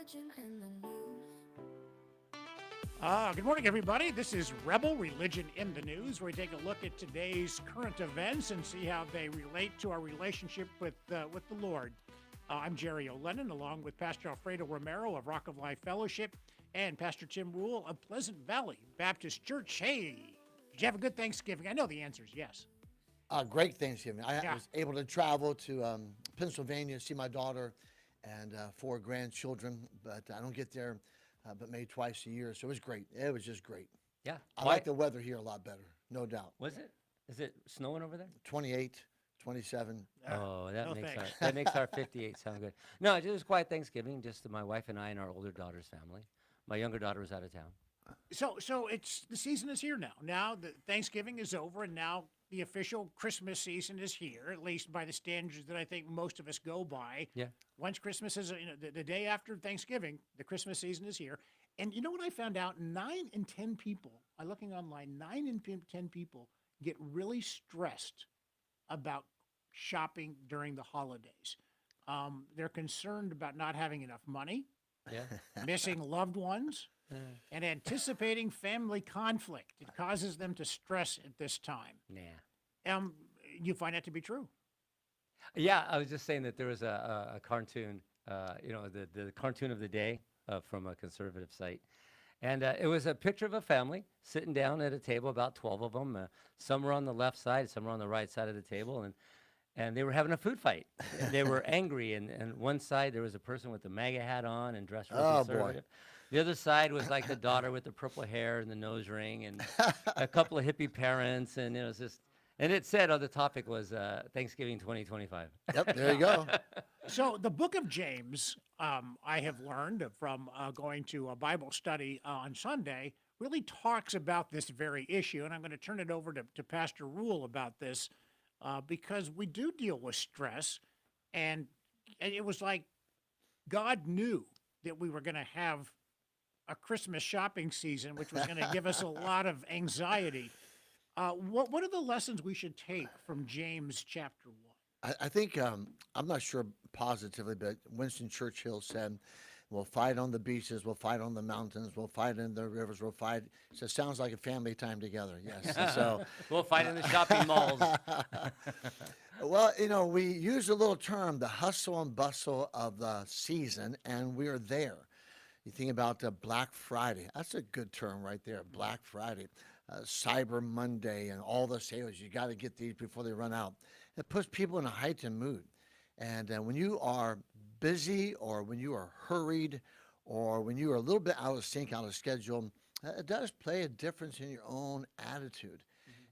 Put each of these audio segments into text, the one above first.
religion in the news. Good morning, everybody. This is Rebel Religion in the News, where we take a look at today's current events and see how they relate to our relationship with the Lord. I'm Jerry O'Lennon, along with Pastor Alfredo Romero of Rock of Life Fellowship and Pastor Tim Rule of Pleasant Valley Baptist Church. Hey, did you have a good Thanksgiving? I know the answer is yes. Great Thanksgiving. I Yeah. was able to travel to Pennsylvania, see my daughter and four grandchildren, but I don't get there but maybe twice a year. So it was great. It was just great. Yeah. I like the weather here a lot better, no doubt. Was it? Is it snowing over there? 28, 27. Oh, that no makes thanks. our that makes our 58 sound good. No, it was quiet Thanksgiving, just my wife and I and our older daughter's family. My younger daughter was out of town. So it's the season is here now. Now the Thanksgiving is over, and now the official Christmas season is here. At least by the standards that I think most of us go by. Yeah. Once Christmas is, the day after Thanksgiving, the Christmas season is here. And you know what I found out? 9 in 10 people, I'm looking online, 9 in 10 people get really stressed about shopping during the holidays. They're concerned about not having enough money, Yeah. missing loved ones, and anticipating family conflict. It causes them to stress at this time. Nah. You find that to be true. Yeah, I was just saying that there was a cartoon, the cartoon of the day from a conservative site. And it was a picture of a family sitting down at a table, about 12 of them. Some were on the left side, some were on the right side of the table. And they were having a food fight. They were angry. And one side, there was a person with the MAGA hat on and dressed real Oh, boy. conservative. The other side was like the daughter with the purple hair and the nose ring and a couple of hippie parents. And it was just, and it said, the topic was Thanksgiving 2025. Yep, there you go. So the book of James, I have learned from going to a Bible study on Sunday, really talks about this very issue. And I'm going to turn it over to Pastor Rule about this because we do deal with stress. And it was like God knew that we were going to have a Christmas shopping season, which was going to give us a lot of anxiety. What are the lessons we should take from James chapter 1? I think, I'm not sure positively, but Winston Churchill said, we'll fight on the beaches, we'll fight on the mountains, we'll fight in the rivers, we'll fight. So it sounds like a family time together, yes. And so, We'll fight in the shopping malls. well, we use a little term, the hustle and bustle of the season, and we're there. You think about Black Friday. That's a good term right there, Black Friday. Cyber Monday and all the sales. You got to get these before they run out. It puts people in a heightened mood. And when you are busy or when you are hurried or when you are a little bit out of sync, out of schedule, it does play a difference in your own attitude.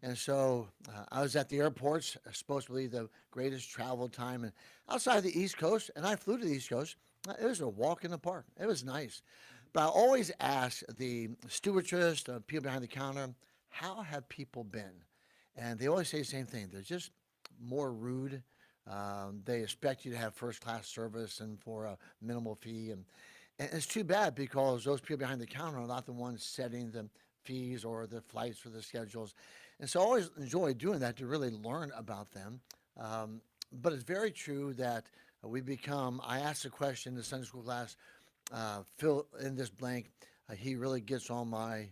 And so I was at the airports, supposedly the greatest travel time, and outside the East Coast, and I flew to the East Coast. It was a walk in the park. It was nice. But I always ask the stewardess, the people behind the counter, how have people been? And they always say the same thing. They're just more rude. They expect you to have first-class service and for a minimal fee. And it's too bad because those people behind the counter are not the ones setting the fees or the flights or the schedules. And so I always enjoy doing that to really learn about them. But it's very true that I asked a question in the Sunday school class, fill in this blank, he really gets on my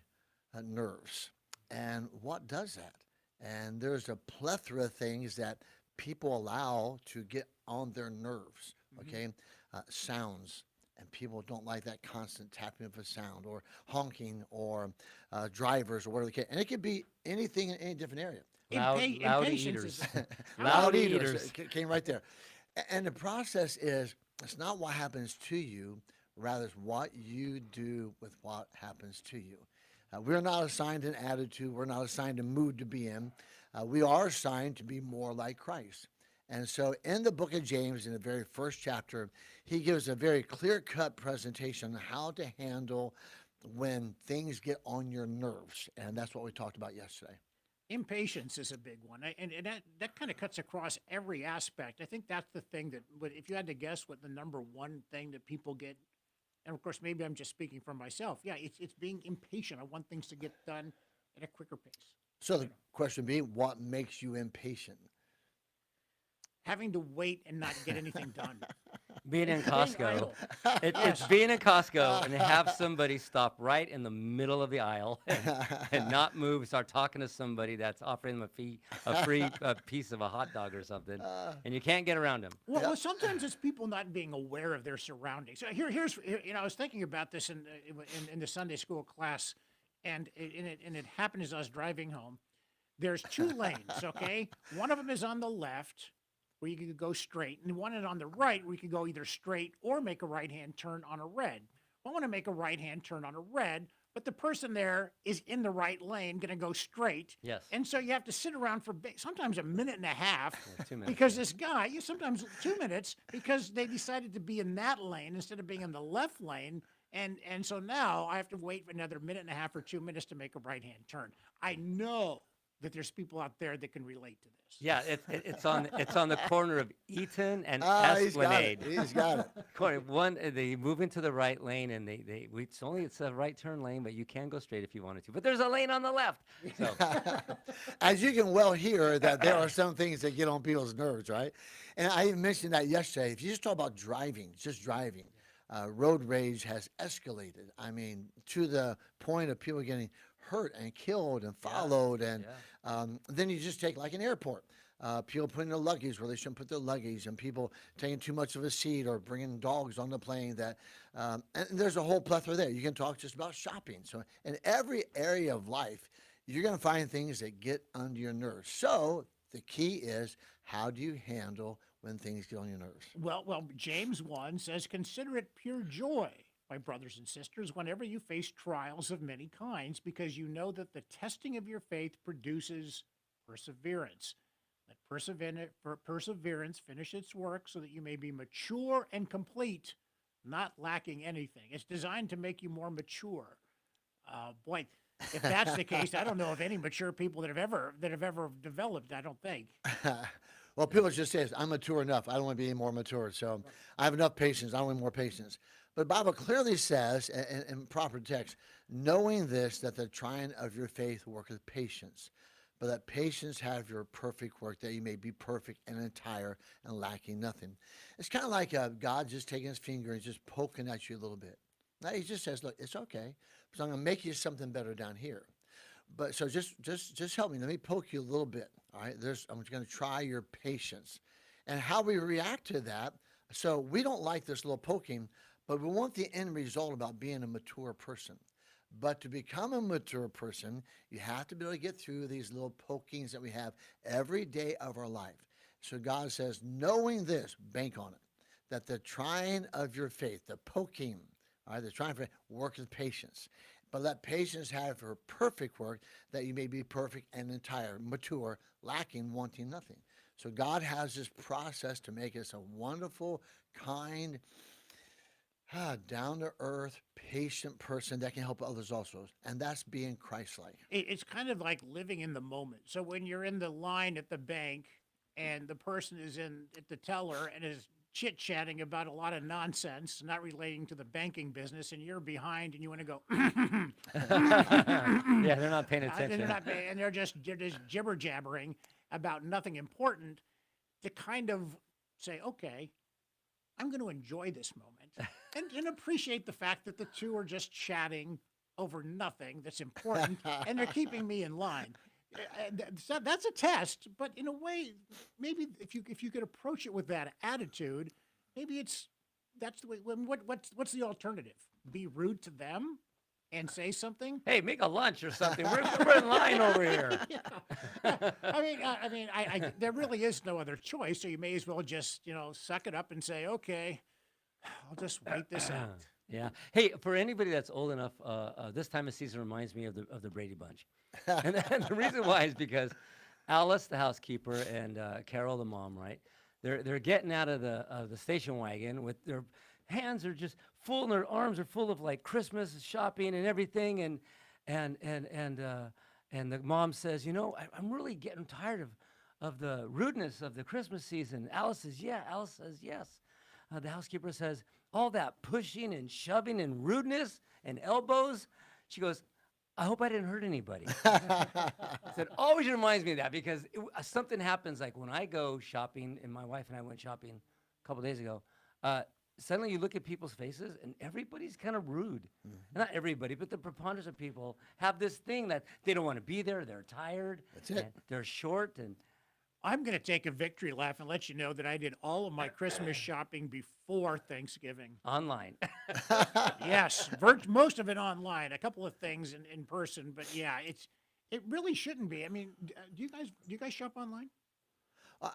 nerves. And what does that? And there's a plethora of things that people allow to get on their nerves, okay? Sounds, and people don't like that constant tapping of a sound, or honking, or drivers, or whatever the case. And it could be anything in any different area. Loud Impatience eaters. is- Loud eaters. Came right there. And the process is, it's not what happens to you, rather it's what you do with what happens to you. We're not assigned an attitude. We're not assigned a mood to be in. We are assigned to be more like Christ. And so in the book of James, in the very first chapter, he gives a very clear-cut presentation on how to handle when things get on your nerves. And that's what we talked about yesterday. Impatience is a big one, and that kind of cuts across every aspect. I think that's the thing that, if you had to guess what the number one thing that people get, and of course maybe I'm just speaking for myself. Yeah, it's being impatient. I want things to get done at a quicker pace. So the question being, what makes you impatient? having to wait and not get anything done. Being in Being Costco, idle. it's being in Costco and have somebody stop right in the middle of the aisle and not move, start talking to somebody that's offering them a free piece of a hot dog or something, and you can't get around them. Well, sometimes it's people not being aware of their surroundings. So I was thinking about this in the Sunday school class, and it happened as I was driving home. There's two lanes, okay? One of them is on the left, where you could go straight, and one is on the right, where you could go either straight or make a right-hand turn on a red. I want to make a right-hand turn on a red, but the person there is in the right lane, going to go straight. Yes. And so you have to sit around for sometimes a minute and a half 2 minutes, because this guy, sometimes 2 minutes, because they decided to be in that lane instead of being in the left lane. And so now I have to wait for another minute and a half or 2 minutes to make a right-hand turn. I know that there's people out there that can relate to this. Yeah, it's on the corner of Eaton and He's got it. Esplanade. He's got it. Corner one, they move into the right lane, and it's a right turn lane, but you can go straight if you wanted to. But there's a lane on the left. So As you can well hear, that there are some things that get on people's nerves, right? And I even mentioned that yesterday. If you just talk about driving, just driving, road rage has escalated. I mean, to the point of people getting hurt and killed and followed. And then you just take like an airport. People putting their luggage where they shouldn't put their luggage, and people taking too much of a seat or bringing dogs on the plane. And there's a whole plethora there. You can talk just about shopping. So in every area of life, you're going to find things that get under your nerves. So the key is, how do you handle when things get on your nerves? Well, James 1 says, "Consider it pure joy, my brothers and sisters, whenever you face trials of many kinds, because you know that the testing of your faith produces perseverance. Let perseverance finish its work so that you may be mature and complete, not lacking anything." It's designed to make you more mature. Boy, if that's the case, I don't know of any mature people that have ever developed. I don't think. Well, people just say, I'm mature enough. I don't want to be any more mature. So I have enough patience. I don't want more patience. But the Bible clearly says in proper text, knowing this, that the trying of your faith worketh patience, but that patience have your perfect work, that you may be perfect and entire and lacking nothing. It's kind of like God just taking his finger and just poking at you a little bit. Now he just says, look, it's okay, because I'm going to make you something better down here. But so just help me. Let me poke you a little bit. All right. I'm going to try your patience and how we react to that. So we don't like this little poking, but we want the end result about being a mature person. But to become a mature person, you have to be able to get through these little pokings that we have every day of our life. So God says, knowing this, bank on it, that the trying of your faith, the poking, all right, the trying for work with patience. But let patience have her perfect work, that you may be perfect and entire, mature, lacking, wanting nothing. So God has this process to make us a wonderful, kind, down-to-earth, patient person that can help others also. And that's being Christ-like. It's kind of like living in the moment. So when you're in the line at the bank and the person is in at the teller and is chit-chatting about a lot of nonsense, not relating to the banking business, and you're behind and you want to go, yeah, they're not paying attention. and they're just jibber-jabbering about nothing important, to kind of say, okay, I'm going to enjoy this moment and appreciate the fact that the two are just chatting over nothing that's important, and they're keeping me in line. So that's a test, but in a way, maybe if you could approach it with that attitude, maybe that's the way. What's the alternative? Be rude to them and say something? Hey, make a lunch or something. We're in line over here. I mean, there really is no other choice. So you may as well just suck it up and say, okay, I'll just wait this out. Yeah. Hey, for anybody that's old enough, this time of season reminds me of the Brady Bunch. And the reason why is because Alice, the housekeeper, and Carol, the mom, right? They're getting out of the station wagon with their hands are just full, and their arms are full of like Christmas shopping and everything. And the mom says, I'm really getting tired of the rudeness of the Christmas season. Alice says, yeah. Alice says, yes. The housekeeper says, all that pushing and shoving and rudeness and elbows. She goes, I hope I didn't hurt anybody. So it always reminds me of that because something happens like when I go shopping, and my wife and I went shopping a couple days ago. Suddenly you look at people's faces and everybody's kind of rude. Not everybody, but the preponderance of people have this thing that they don't want to be there. They're tired. That's it. And they're short. And I'm going to take a victory lap and let you know that I did all of my Christmas shopping before Thanksgiving. online. Yes, most of it online. A couple of things in person, but yeah, it really shouldn't be. I mean, do you guys shop online?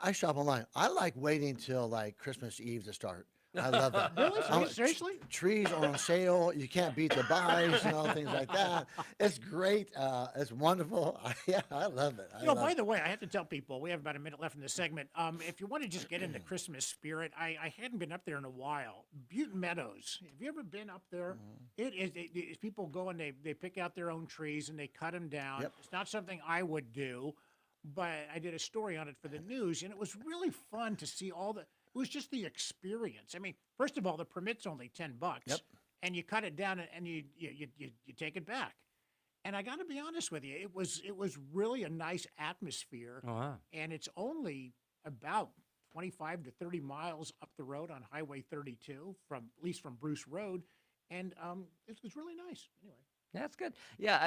I shop online. I like waiting till like Christmas Eve to start. I love that. Really? I'm- Seriously? Trees are on sale. You can't beat the buys, things like that. It's great. It's wonderful. Yeah, I love it. By the way, I have to tell people we have about a minute left in this segment. If you want to just get into Christmas spirit, I hadn't been up there in a while. Butte Meadows. Have you ever been up there? It's people go and they pick out their own trees and they cut them down. Yep. It's not something I would do, but I did a story on it for the news, and it was really fun to see all the. It was just the experience. I mean, first of all, the permit's only $10, Yep. and you cut it down and you take it back. And I got to be honest with you, it was really a nice atmosphere, Oh, wow. and it's only about 25 to 30 miles up the road on Highway 32 at least from Bruce Road, and it was really nice. Anyway, That's good. Yeah,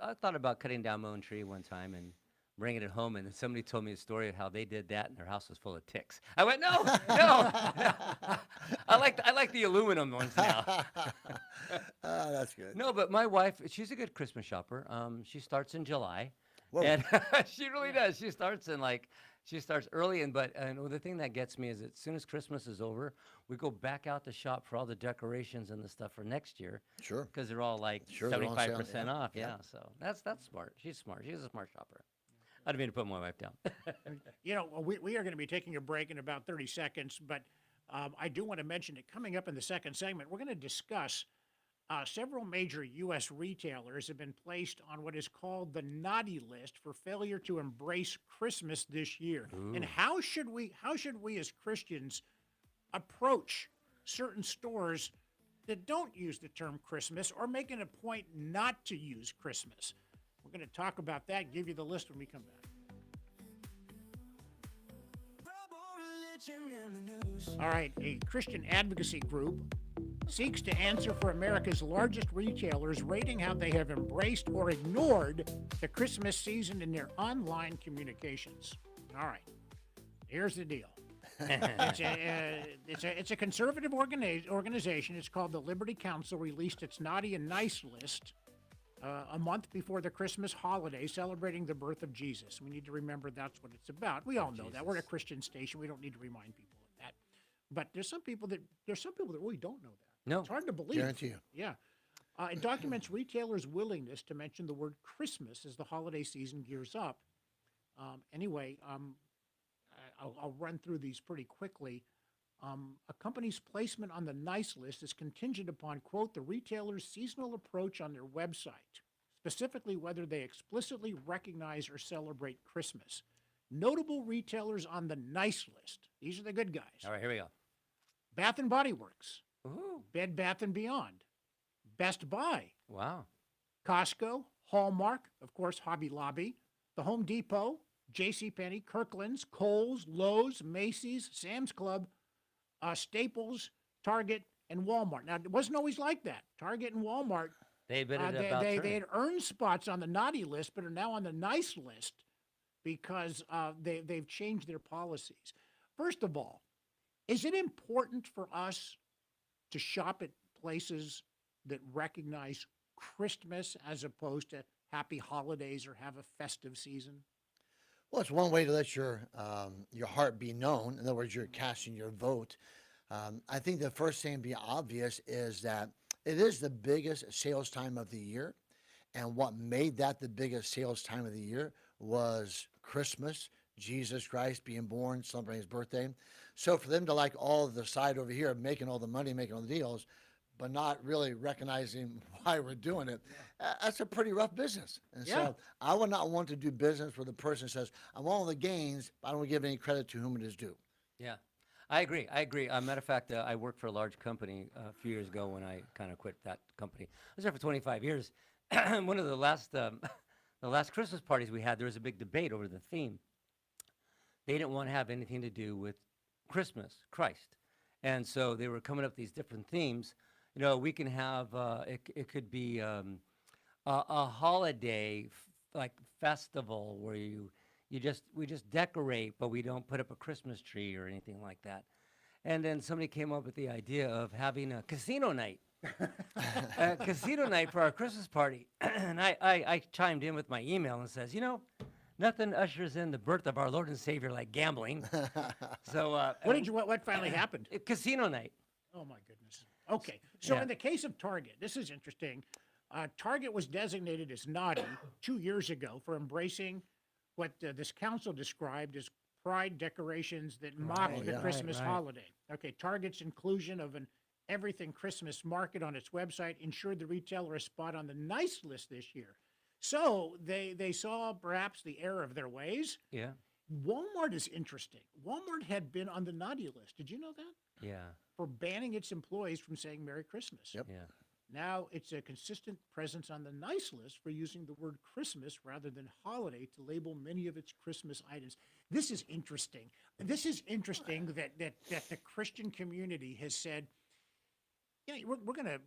I thought about cutting down my own tree one time and bringing it home, and then somebody told me a story of how they did that, and their house was full of ticks. I went, no. I like the aluminum ones now. That's good. No, but my wife, she's a good Christmas shopper. She starts in July, Whoa. and she really does. She starts early, and the thing that gets me is as soon as Christmas is over, we go back out to shop for all the decorations and the stuff for next year Sure. because they're all like Sure, they're on sale, 75% yeah, off. yeah. Yeah, so that's smart. She's smart. She's a smart shopper. I didn't mean to put my wife down. we are going to be taking a break in about 30 seconds, but I do want to mention that coming up in the second segment, we're going to discuss several major U.S. retailers have been placed on what is called the naughty list for failure to embrace Christmas this year. And how should we as Christians approach certain stores that don't use the term Christmas or making a point not to use Christmas? We're going to talk about that, give you the list when we come back. All right, a Christian advocacy group seeks to answer for America's largest retailers, rating how they have embraced or ignored the Christmas season in their online communications. All right, here's the deal. It's a conservative organization. It's called the Liberty Council, released its naughty and nice list a month before the Christmas holiday, celebrating the birth of Jesus. We need to remember that's what it's about. We all know that. We're a Christian station. We don't need to remind people of that. But there's some people that really don't know that. No. It's hard to believe. Guarantee you. Yeah. It documents retailers' willingness to mention the word Christmas as the holiday season gears up. I'll run through these pretty quickly. A company's placement on the nice list is contingent upon, quote, the retailer's seasonal approach on their website, specifically whether they explicitly recognize or celebrate Christmas. Notable retailers on the nice list. These are the good guys. All right, here we go. Bath and Body Works, Ooh, Bed Bath and Beyond, Best Buy, wow. Costco, Hallmark, of course, Hobby Lobby, the Home Depot, JCPenney, Kirkland's, Kohl's, Lowe's, Macy's, Sam's Club, Staples, Target, and Walmart. Now, it wasn't always like that. Target and Walmart, They bid it they about had turn. earned spots on the naughty list, but are now on the nice list because they've changed their policies. First of all, is it important for us to shop at places that recognize Christmas as opposed to happy holidays or have a festive season? Well, it's one way to let your heart be known. In other words, you're casting your vote. I think the first thing to be obvious is that it is the biggest sales time of the year. And what made that the biggest sales time of the year was Christmas, Jesus Christ being born, celebrating his birthday. So for them to like all the side over here, making all the money, making all the deals, but not really recognizing why we're doing it, that's a pretty rough business. And Yeah. so I would not want to do business where the person says, I want all the gains, but I don't give any credit to whom it is due. Yeah, I agree. Matter of fact, I worked for a large company a few years ago when I kind of quit that company. I was there for 25 years. one of the last the last Christmas parties we had, there was a big debate over the theme. They didn't want to have anything to do with Christmas, Christ, and so they were coming up with these different themes. You know, we can have it could be a holiday like festival where we just decorate, but we don't put up a Christmas tree or anything like that. And then somebody came up with the idea of having a casino night. A casino night for our Christmas party. And I chimed in with my email and says, you know, nothing ushers in the birth of our Lord and Savior like gambling. So What finally happened? casino night. Oh my goodness. Okay, so Yeah. in the case of Target, this is interesting. Target was designated as naughty 2 years ago for embracing what this council described as pride decorations that mock Oh, the yeah. Christmas Right. holiday. Okay, Target's inclusion of an Everything Christmas market on its website ensured the retailer a spot on the nice list this year. So they saw perhaps the error of their ways. Yeah. Walmart is interesting. Walmart had been on the naughty list. Did you know that? Yeah. For banning its employees from saying Merry Christmas. Yep. Yeah. Now it's a consistent presence on the nice list for using the word Christmas rather than holiday to label many of its Christmas items. This is interesting. This is interesting that the Christian community has said, you know, we're going to,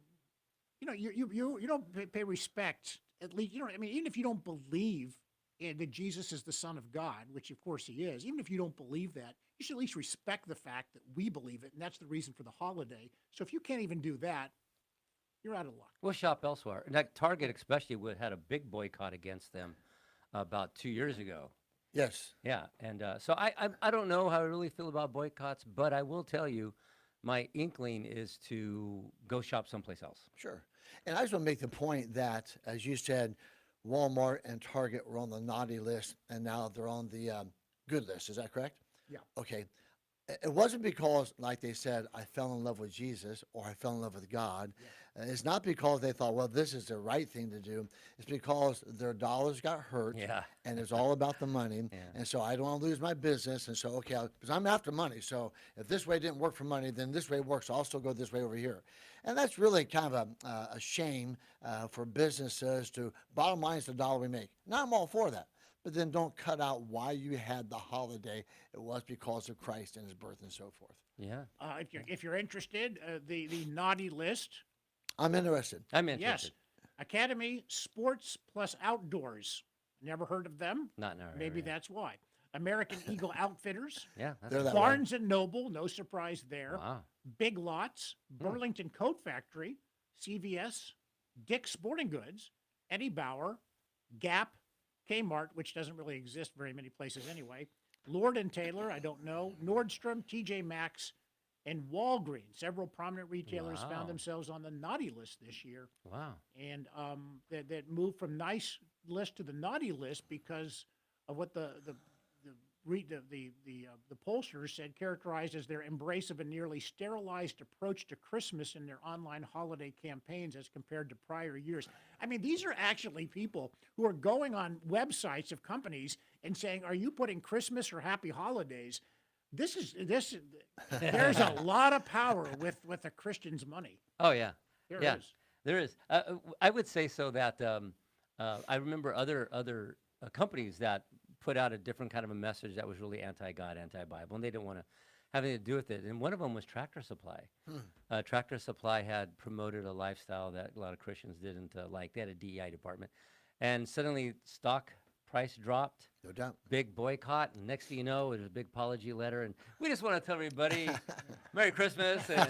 you know, you don't pay respect, at least, you know, I mean, even if you don't believe that Jesus is the Son of God, which of course he is, even if you don't believe that, you should at least respect the fact that we believe it, and that's the reason for the holiday. So if you can't even do that, you're out of luck. We'll shop elsewhere. Like Target especially had a big boycott against them about 2 years ago. Yes. Yeah, and so I don't know how I really feel about boycotts, but I will tell you, my inkling is to go shop someplace else. Sure. And I just want to make the point that, as you said, Walmart and Target were on the naughty list, and now they're on the good list. Is that correct? Yeah. Okay. It wasn't because, like they said, I fell in love with Jesus or I fell in love with God. It's not because they thought, well, this is the right thing to do. It's because their dollars got hurt. Yeah. And it's all about the money. Yeah. And so I don't want to lose my business. And so, okay, because I'm after money. So if this way didn't work for money, then this way works. I'll still go this way over here. And that's really kind of a shame for businesses to, bottom line is the dollar we make. Now I'm all for that. But then don't cut out why you had the holiday. It was because of Christ and his birth and so forth. Yeah, If you're interested, the naughty list, I'm interested. I'm yes, interested. Academy Sports Plus Outdoors. Never heard of them? Not in our Maybe area. that's why. American Eagle Outfitters, Yeah, that's They're a- that way. Barnes and Noble, no surprise there. wow. Big Lots, Burlington Coat Factory, CVS, Dick's Sporting Goods, Eddie Bauer, Gap, Kmart, which doesn't really exist very many places anyway, Lord and Taylor, I don't know, Nordstrom, TJ Maxx, and Walgreens. Several prominent retailers Wow. found themselves on the naughty list this year, Wow. and that moved from nice list to the naughty list because of what the pollsters said characterized as their embrace of a nearly sterilized approach to Christmas in their online holiday campaigns as compared to prior years. I mean, these are actually people who are going on websites of companies and saying, "Are you putting Christmas or Happy Holidays?" There's a lot of power with a Christian's money. Oh yeah. There Yeah. is. There is. I would say so that I remember other companies that put out a different kind of a message that was really anti-God, anti-Bible, and they didn't want to have anything to do with it. And one of them was Tractor Supply. Tractor Supply had promoted a lifestyle that a lot of Christians didn't like. They had a DEI department, and suddenly stock price dropped. No doubt. Big boycott, and next thing you know, it was a big apology letter. And we just want to tell everybody, Merry Christmas, and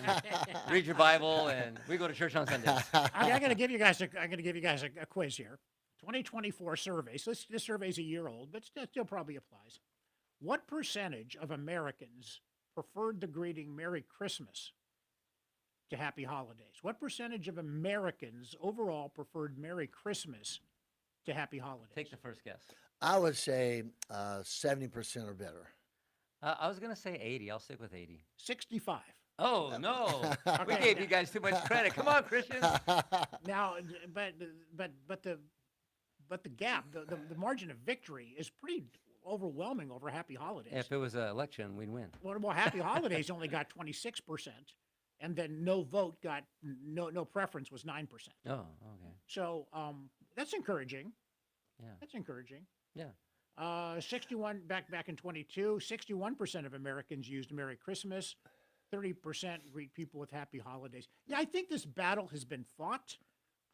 read your Bible, and we go to church on Sundays. I'm going to give you guys a quiz here. 2024 survey. So this survey is a year old, but still probably applies. What percentage of Americans preferred the greeting Merry Christmas to Happy Holidays? What percentage of Americans overall preferred Merry Christmas to Happy Holidays? Take the first guess. I would say 70% or better. I was going to say 80. I'll stick with 80. 65. Oh, no. We Okay. gave you guys too much credit. Come on, Christians. Now, but the gap, the margin of victory is pretty overwhelming over Happy Holidays. If it was an election, we'd win. Well, Happy Holidays only got 26%, and then no vote got no preference was 9%. Oh, okay. So that's encouraging. Yeah. That's encouraging. Yeah. 61 back in 22, 61% of Americans used Merry Christmas. 30% greet people with Happy Holidays. Yeah, I think this battle has been fought.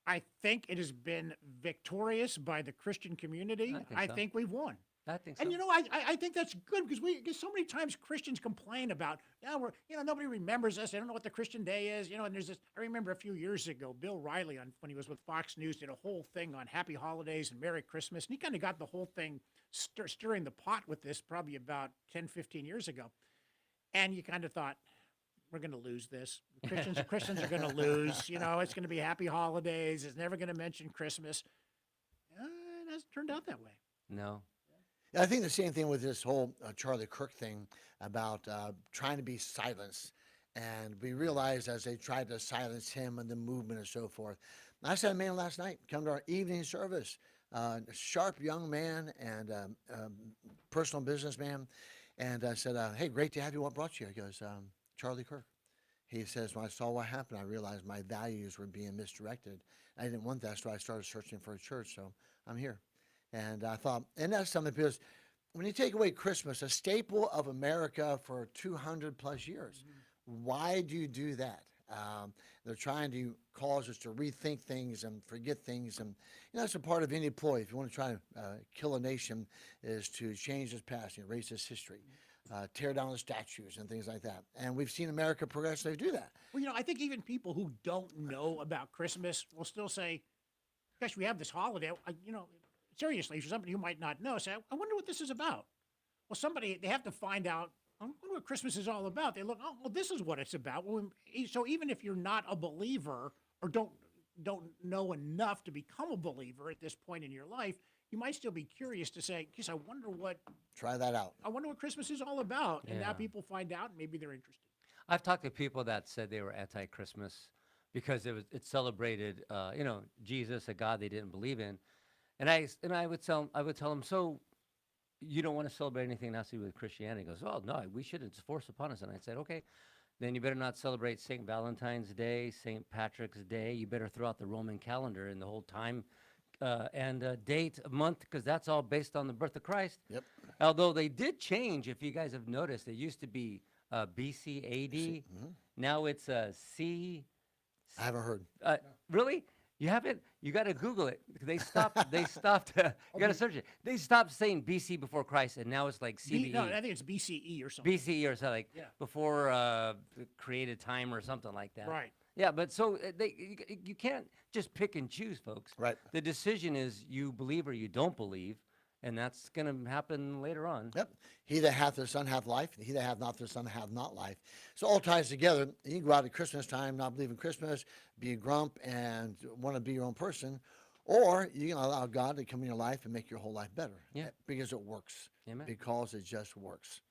I think it has been victorious by the Christian community. I think I so. think we've won. I think so. And I think that's good because so many times Christians complain about, yeah, nobody remembers us. They don't know what the Christian day is. And there's this. I remember a few years ago, Bill Riley when he was with Fox News did a whole thing on Happy Holidays and Merry Christmas, and he kind of got the whole thing stirring the pot with this probably about 10, 15 years ago. And you kind of thought, we're going to lose this. Christians are going to lose. It's going to be Happy Holidays. It's never going to mention Christmas. It hasn't turned out that way. No. I think the same thing with this whole Charlie Kirk thing about trying to be silenced. And we realized as they tried to silence him and the movement and so forth. I said a man last night, come to our evening service, a sharp young man and personal businessman. And I said, hey, great to have you. What brought you? He goes, Charlie Kirk. He says, when I saw what happened, I realized my values were being misdirected. I didn't want that, so I started searching for a church. So I'm here. And I thought, and that's something because when you take away Christmas, a staple of America for 200 plus years, why do you do that? They're trying to cause us to rethink things and forget things. And that's a part of any ploy. If you want to try to kill a nation is to change its past, erase its history, tear down the statues and things like that. And we've seen America progressively do that. Well, I think even people who don't know about Christmas will still say, gosh, we have this holiday. Seriously, for somebody who might not know, say, I wonder what this is about. Well, they have to find out, I wonder what Christmas is all about. They look, oh, well, this is what it's about. So even if you're not a believer or don't know enough to become a believer at this point in your life, you might still be curious to say, geez, I wonder what Christmas is all about. And now Yeah. people find out, and maybe they're interested. I've talked to people that said they were anti-Christmas because it celebrated, Jesus, a God they didn't believe in. And I would tell them, so you don't want to celebrate anything that has to do with Christianity? He goes, oh, no, we shouldn't. It's forced upon us. And I said, okay, then you better not celebrate St. Valentine's Day, St. Patrick's Day. You better throw out the Roman calendar and the whole time and date, month, because that's all based on the birth of Christ. Yep. Although they did change, if you guys have noticed, it used to be BC AD. Now it's C. I haven't heard. Really? You haven't? You got to Google it. They stopped. You got to search it. They stopped saying BC before Christ, and now it's like CBE. No, I think it's BCE or something. BCE or something Yeah. before the created time or something like that. Right. Yeah, but so you can't just pick and choose, folks. Right. The decision is you believe or you don't believe, and that's going to happen later on. Yep. He that hath the Son hath life, and he that hath not the Son hath not life. So it all ties together. You can go out at Christmas time, not believe in Christmas, be a grump, and want to be your own person. Or you can allow God to come in your life and make your whole life better. Yeah. Because it works. Amen. Because it just works.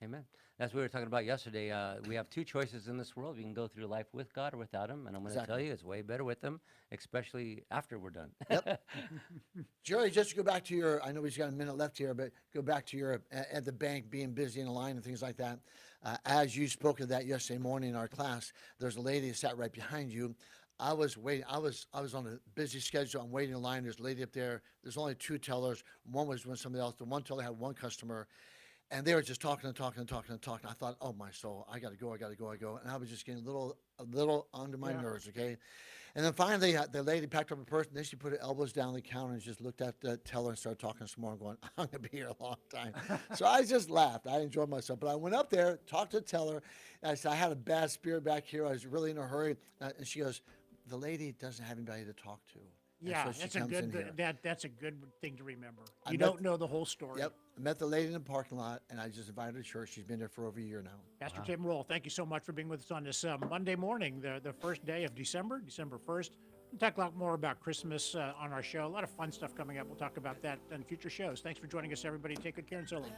Amen. That's what we were talking about yesterday. We have two choices in this world. We can go through life with God or without Him. And I'm going to tell you, it's way better with Him, especially after we're done. Yep. Jerry, just to go back to your, I know we've got a minute left here, but go back to your, at the bank, being busy in a line and things like that. As you spoke of that yesterday morning in our class, there's a lady that sat right behind you. I was waiting. I was on a busy schedule. I'm waiting in line. There's a lady up there. There's only two tellers. One was when somebody else. The one teller had one customer. And they were just talking and talking and talking and talking. I thought, oh, my soul, I got to go. And I was just getting a little under my nerves, okay? And then finally, the lady packed up her purse, and then she put her elbows down the counter and just looked at the teller and started talking some more and going, I'm going to be here a long time. So I just laughed. I enjoyed myself. But I went up there, talked to the teller, and I said, I had a bad spirit back here. I was really in a hurry. And she goes, the lady doesn't have anybody to talk to. Yeah, so she that's a comes in good here. that's a good thing to remember. I You met- don't know the whole story. Yep. I met the lady in the parking lot, and I just invited her to church. She's been there for over a year now. Pastor Tim Roll, thank you so much for being with us on this Monday morning, the first day of December 1st. We'll talk a lot more about Christmas on our show. A lot of fun stuff coming up. We'll talk about that in future shows. Thanks for joining us, everybody. Take good care and so long.